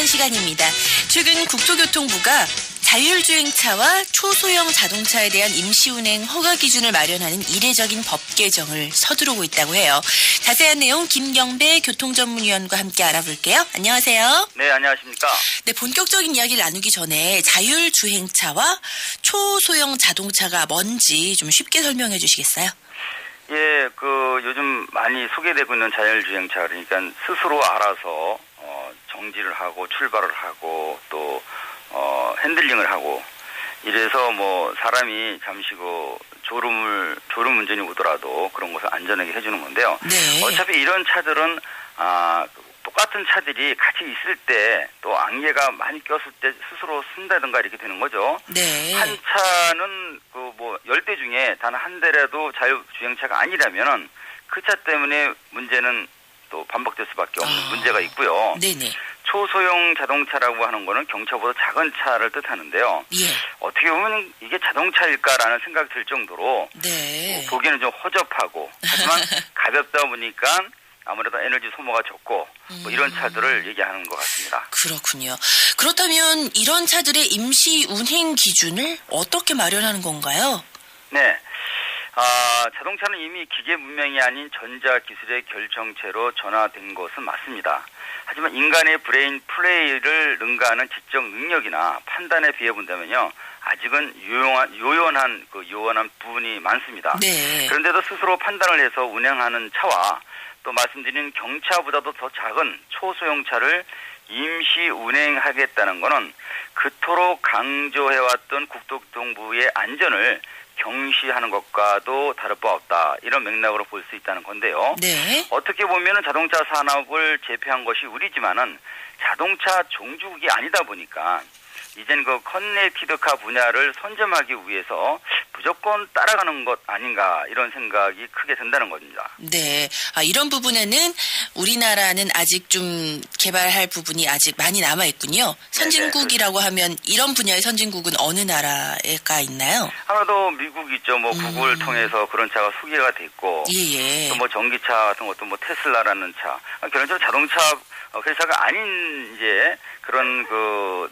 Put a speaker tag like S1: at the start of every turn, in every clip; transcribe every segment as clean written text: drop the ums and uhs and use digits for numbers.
S1: 알아보는 시간입니다. 최근 국토교통부가 자율주행차와 초소형 자동차에 대한 임시운행 허가 기준을 마련하는 이례적인 법 개정을 서두르고 있다고 해요. 자세한 내용 김경배 교통전문위원과 함께 알아볼게요. 안녕하세요.
S2: 네, 안녕하십니까.
S1: 네, 본격적인 이야기를 나누기 전에 자율주행차와 초소형 자동차가 뭔지 좀 쉽게 설명해 주시겠어요?
S2: 예, 요즘 많이 소개되고 있는 자율주행차, 그러니까 스스로 알아서 정지를 하고 출발을 하고 또 핸들링을 하고 이래서 사람이 잠시 졸음 운전이 오더라도 그런 것을 안전하게 해주는 건데요.
S1: 네.
S2: 어차피 이런 차들은 똑같은 차들이 같이 있을 때 또 안개가 많이 꼈을 때 스스로 쓴다든가 이렇게 되는 거죠.
S1: 네.
S2: 한 차는 10대 중에 단 한 대라도 자율주행차가 아니라면은 그 차 때문에 문제는 또 반복될 수밖에 없는 문제가 있고요.
S1: 네네.
S2: 초소형 자동차라고 하는 거는 경차보다 작은 차를 뜻하는데요.
S1: 예.
S2: 어떻게 보면 이게 자동차일까라는 생각이 들 정도로
S1: 네.
S2: 보기에는 좀 허접하고 하지만 가볍다 보니까 아무래도 에너지 소모가 적고 이런 차들을 얘기하는 것 같습니다.
S1: 그렇군요. 그렇다면 이런 차들의 임시 운행 기준을 어떻게 마련하는 건가요?
S2: 네. 자동차는 이미 기계 문명이 아닌 전자 기술의 결정체로 전환된 것은 맞습니다. 하지만 인간의 브레인 플레이를 능가하는 지적 능력이나 판단에 비해 본다면요, 아직은 요원한 부분이 많습니다.
S1: 네.
S2: 그런데도 스스로 판단을 해서 운행하는 차와 또 말씀드린 경차보다도 더 작은 초소형차를 임시 운행하겠다는 것은 그토록 강조해왔던 국토교통부의 안전을 경시하는 것과도 다를 바 없다. 이런 맥락으로 볼 수 있다는 건데요.
S1: 네.
S2: 어떻게 보면 자동차 산업을 제패한 것이 우리지만은 자동차 종주국이 아니다 보니까 이젠 커넥티드카 분야를 선점하기 위해서 무조건 따라가는 것 아닌가 이런 생각이 크게 든다는 겁니다.
S1: 네. 이런 부분에는 우리나라는 아직 좀 개발할 부분이 아직 많이 남아있군요. 선진국이라고 하면 이런 분야의 선진국은 어느 나라가 있나요?
S2: 아마도 미국 있죠. 구글 통해서 그런 차가 소개가 됐고,
S1: 예.
S2: 또 전기차 같은 것도 테슬라라는 차, 결론적으로 자동차 회사가 아닌 이제 그런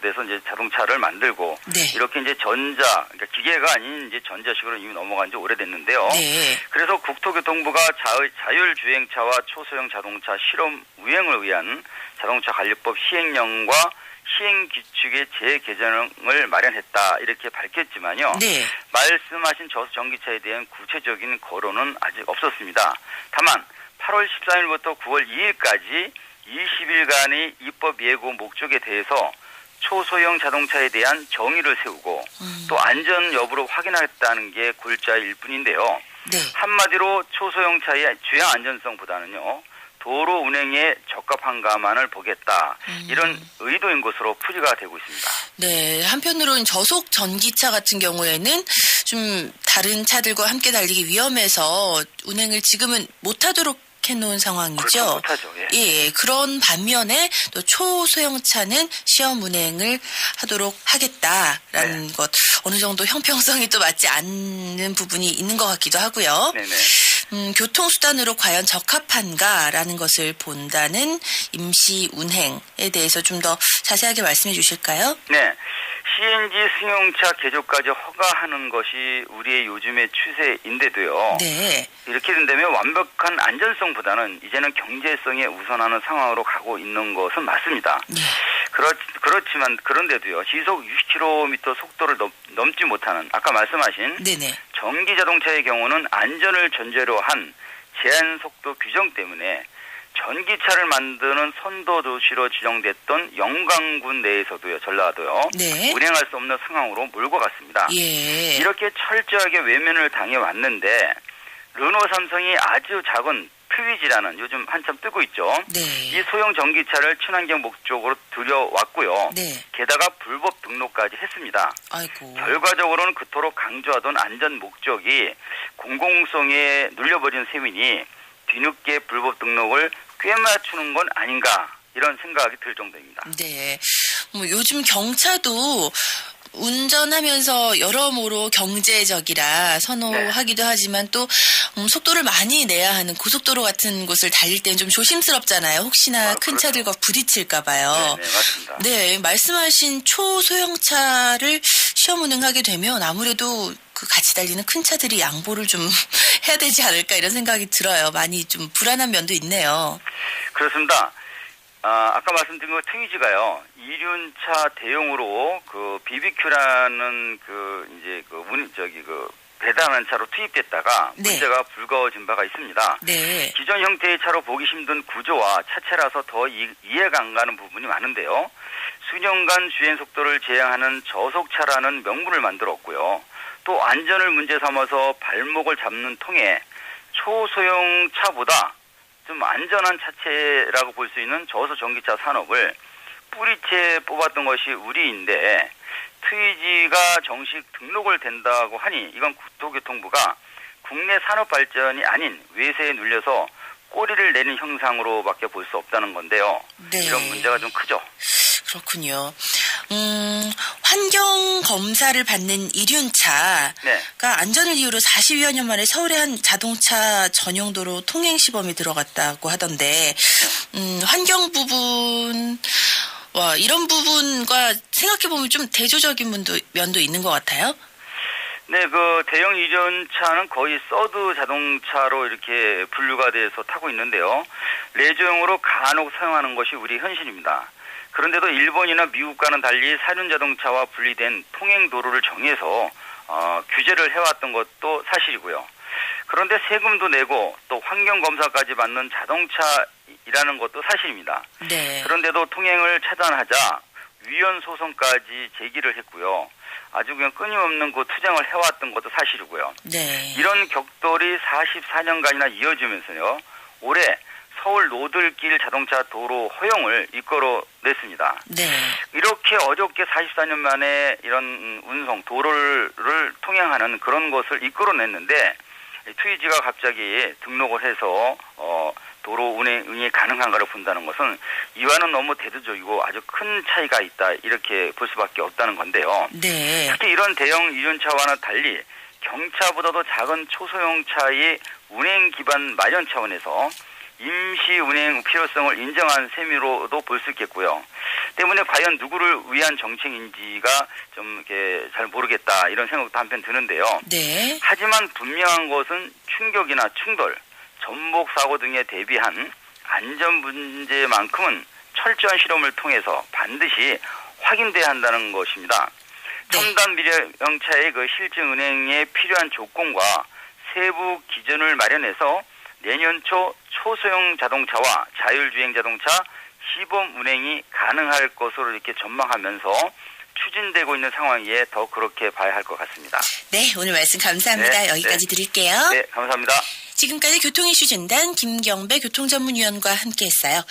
S2: 데서 이제 자동차를 만들고
S1: 네.
S2: 이렇게 이제 그러니까 기계가 아닌 이제 전자식으로 이미 넘어간 지 오래됐는데요.
S1: 네.
S2: 그래서 국토교통부가 자율주행차와 초소형 자동차 실험 우행을 위한 자동차 관리법 시행령과 시행규칙의 재개정을 마련했다 이렇게 밝혔지만요.
S1: 네.
S2: 말씀하신 저수전기차에 대한 구체적인 거론은 아직 없었습니다. 다만 8월 13일부터 9월 2일까지 20일간의 입법 예고 목적에 대해서 초소형 자동차에 대한 정의를 세우고 또 안전 여부를 확인하겠다는 게 골자일 뿐인데요.
S1: 네.
S2: 한마디로 초소형차의 주행 안전성보다는요, 도로 운행에 적합한가만을 보겠다. 이런 의도인 것으로 풀이가 되고 있습니다.
S1: 네. 한편으로는 저속 전기차 같은 경우에는 좀 다른 차들과 함께 달리기 위험해서 운행을 지금은 못하도록 해놓은 상황이죠.
S2: 그렇죠. 못하죠.
S1: 예. 그런 반면에 또 초소형차는 시험 운행을 하도록 하겠다라는 것, 어느 정도 형평성이 또 맞지 않는 부분이 있는 것 같기도 하고요.
S2: 네네.
S1: 교통수단으로 과연 적합한가라는 것을 본다는 임시 운행에 대해서 좀 더 자세하게 말씀해 주실까요?
S2: 네. CNG 승용차 개조까지 허가하는 것이 우리의 요즘의 추세인데도요.
S1: 네.
S2: 이렇게 된다면 완벽한 안전성보다는 이제는 경제성에 우선하는 상황으로 가고 있는 것은 맞습니다.
S1: 네.
S2: 그렇지만 그런데도요. 시속 60km 속도를 넘지 못하는 아까 말씀하신
S1: 네네.
S2: 전기 자동차의 경우는 안전을 전제로 한 제한 속도 규정 때문에 전기차를 만드는 선도도시로 지정됐던 영광군 내에서도요, 전라도요,
S1: 네.
S2: 운행할 수 없는 상황으로 몰고 갔습니다.
S1: 예.
S2: 이렇게 철저하게 외면을 당해왔는데 르노 삼성이 아주 작은 트위지라는 요즘 한참 뜨고 있죠.
S1: 네.
S2: 이 소형 전기차를 친환경 목적으로 들여왔고요.
S1: 네.
S2: 게다가 불법 등록까지 했습니다.
S1: 아이고.
S2: 결과적으로는 그토록 강조하던 안전 목적이 공공성에 눌려버린 셈이니 뒤늦게 불법 등록을 꿰맞추는 건 아닌가 이런 생각이 들 정도입니다.
S1: 네. 요즘 경차도 운전하면서 여러모로 경제적이라 선호하기도 하지만 또 속도를 많이 내야 하는 고속도로 같은 곳을 달릴 때는 좀 조심스럽잖아요. 혹시나 큰
S2: 그렇죠.
S1: 차들과 부딪힐까 봐요.
S2: 네, 맞습니다.
S1: 네, 말씀하신 초소형차를 시험 운행하게 되면 아무래도 그 같이 달리는 큰 차들이 양보를 좀 해야 되지 않을까 이런 생각이 들어요. 많이 좀 불안한 면도 있네요.
S2: 그렇습니다. 아까 말씀드린 그 트위지가요, 이륜차 대용으로 그 BBQ라는 배당한 차로 투입됐다가
S1: 네.
S2: 문제가 불거진 바가 있습니다.
S1: 네.
S2: 기존 형태의 차로 보기 힘든 구조와 차체라서 더 이해가 안 가는 부분이 많은데요. 수년간 주행 속도를 제한하는 저속차라는 명분을 만들었고요. 또 안전을 문제 삼아서 발목을 잡는 통에 초소형 차보다 좀 안전한 차체라고 볼 수 있는 저소 전기차 산업을 뿌리째 뽑았던 것이 우리인데, 트위지가 정식 등록을 된다고 하니 이건 국토교통부가 국내 산업 발전이 아닌 외세에 눌려서 꼬리를 내는 형상으로밖에 볼 수 없다는 건데요.
S1: 네.
S2: 이런 문제가 좀 크죠.
S1: 그렇군요. 환경 검사를 받는 이륜차가
S2: 네.
S1: 안전을 이유로 40여 년 만에 서울의 한 자동차 전용도로 통행 시범에 들어갔다고 하던데, 환경 부분, 이런 부분과 생각해보면 좀 대조적인 면도 있는 것 같아요.
S2: 네, 그 대형 이륜차는 거의 서드 자동차로 이렇게 분류가 돼서 타고 있는데요. 레저용으로 간혹 사용하는 것이 우리 현실입니다. 그런데도 일본이나 미국과는 달리 사륜 자동차와 분리된 통행 도로를 정해서 규제를 해왔던 것도 사실이고요. 그런데 세금도 내고 또 환경 검사까지 받는 자동차이라는 것도 사실입니다.
S1: 네.
S2: 그런데도 통행을 차단하자 위헌 소송까지 제기를 했고요. 아주 그냥 끊임없는 그 투쟁을 해왔던 것도 사실이고요.
S1: 네.
S2: 이런 격돌이 44년간이나 이어지면서요, 올해 서울 노들길 자동차 도로 허용을 이끌어냈습니다.
S1: 네.
S2: 이렇게 어저께 44년 만에 이런 도로를 통행하는 그런 것을 이끌어냈는데, 트위지가 갑자기 등록을 해서 도로 운행이 가능한가를 본다는 것은 이와는 너무 대두적이고 아주 큰 차이가 있다, 이렇게 볼 수밖에 없다는 건데요.
S1: 네.
S2: 특히 이런 대형 이륜차와는 달리 경차보다도 작은 초소형차의 운행 기반 마련 차원에서 임시 운행 필요성을 인정한 셈으로도 볼 수 있겠고요. 때문에 과연 누구를 위한 정책인지가 좀 이렇게 잘 모르겠다, 이런 생각도 한편 드는데요.
S1: 네.
S2: 하지만 분명한 것은 충격이나 충돌, 전복 사고 등에 대비한 안전 문제만큼은 철저한 실험을 통해서 반드시 확인돼야 한다는 것입니다.
S1: 네.
S2: 첨단 미래형차의 그 실증 운행에 필요한 조건과 세부 기준을 마련해서 내년 초 초소형 자동차와 자율주행 자동차 시범 운행이 가능할 것으로 이렇게 전망하면서 추진되고 있는 상황이에 더 그렇게 봐야 할 것 같습니다.
S1: 네, 오늘 말씀 감사합니다.
S2: 네,
S1: 여기까지
S2: 네.
S1: 드릴게요.
S2: 네, 감사합니다.
S1: 지금까지 교통이슈 진단 김경배 교통전문위원과 함께했어요.